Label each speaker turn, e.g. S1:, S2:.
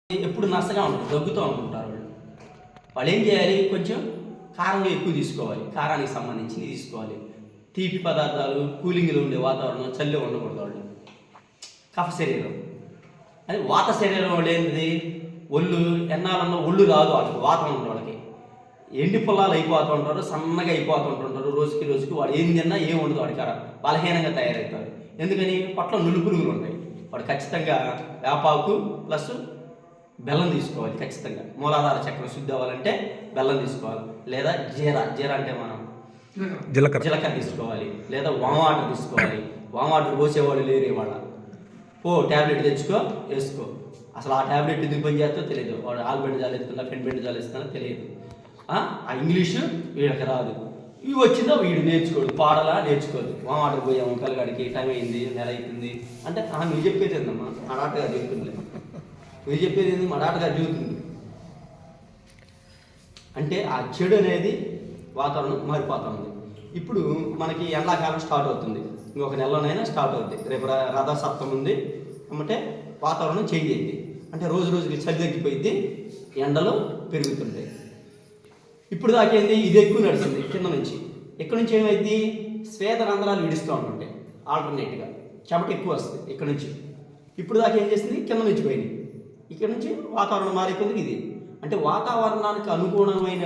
S1: ఎప్పుడు నష్టంగా ఉంటుంది, దగ్గుతూ అనుకుంటారు వాళ్ళు. వాళ్ళు ఏం చేయాలి, కొంచెం కారం ఎక్కువ తీసుకోవాలి, కారానికి సంబంధించి తీసుకోవాలి. తీపి పదార్థాలు, కూలింగ్లో ఉండే వాతావరణం, చలిలో ఉండకూడదు వాళ్ళు. కఫ శరీరం అది వాత శరీరం వాళ్ళు ఏంటిది, ఒళ్ళు ఎన్నాళ్ళన్నా ఒళ్ళు రాదు వాళ్ళకి, వాతం ఉంటుంది వాళ్ళకి. ఎండి పొలాలు అయిపోతూ ఉంటారు, సన్నగా అయిపోతూ ఉంటుంటారు, రోజుకి వాడు ఏం తిన్నా ఏం ఉండదు వాడికి, బలహీనంగా తయారవుతారు. ఎందుకని పొట్ల నులు పురుగులు ఉంటాయి. వాడు ఖచ్చితంగా వేపాకు ప్లస్ బెల్లం తీసుకోవాలి ఖచ్చితంగా. మూలాధార చక్రం శుద్ధి అవ్వాలంటే బెల్లం తీసుకోవాలి, లేదా జీర అంటే మనం జీలకర్ర తీసుకోవాలి, లేదా వామ్ వాటర్ తీసుకోవాలి. వామ్ వాటర్ పోసేవాళ్ళు లేరు ఇవాళ. ట్యాబ్లెట్ తెచ్చుకో, వేసుకో. అసలు ఆ ట్యాబ్లెట్ ఎందుకు పని చేస్తో తెలియదు. వాడు ఆల్బెండజాల్ ఇస్తున్నా, ఫెన్బెండజాల్ ఇస్తున్నా తెలియదు. ఆ ఇంగ్లీషు వీళ్ళకి రాదు. ఇవి వచ్చిందో వీడు నేర్చుకోడు, పాడలా నేర్చుకోదు. వామ్ వాటర్ పోయాము పిల్లగాడికి, టైం అయింది, నెల అవుతుంది అంటే నువ్వు చెప్పేది ఏందమ్మా, మా డాక్టర్ చెప్తుంది, నువ్వు చెప్పేది ఏంది, మా డాక్టర్ చెబుతుంది అంటే ఆ చెడు అనేది వాతావరణం మారిపోతూ ఉంది. ఇప్పుడు మనకి ఎండాకాలం స్టార్ట్ అవుతుంది, ఇంకొక నెలలోనైనా స్టార్ట్ అవుతుంది. రేపు రథసప్తమి ఉంది అంటే వాతావరణం చేంజ్ అయింది అంటే రోజుకి చలి తగ్గిపోయింది, ఎండలు పెరుగుతుంటాయి. ఇప్పుడు దాకేంది, ఇది ఎక్కువ నడిచింది కింద నుంచి. ఇక్కడ నుంచి ఏమైంది, శ్వేత రంధ్రాలు విడుస్తూ ఉంటుంటాయి ఆల్టర్నేట్గా, చెమట ఎక్కువ వస్తుంది ఇక్కడ నుంచి. ఇప్పుడు దాకా ఏం చేసింది, కింద నుంచి పోయింది. ఇక్కడ నుంచి వాతావరణం మారిపోయింది. ఇది అంటే వాతావరణానికి అనుగుణమైన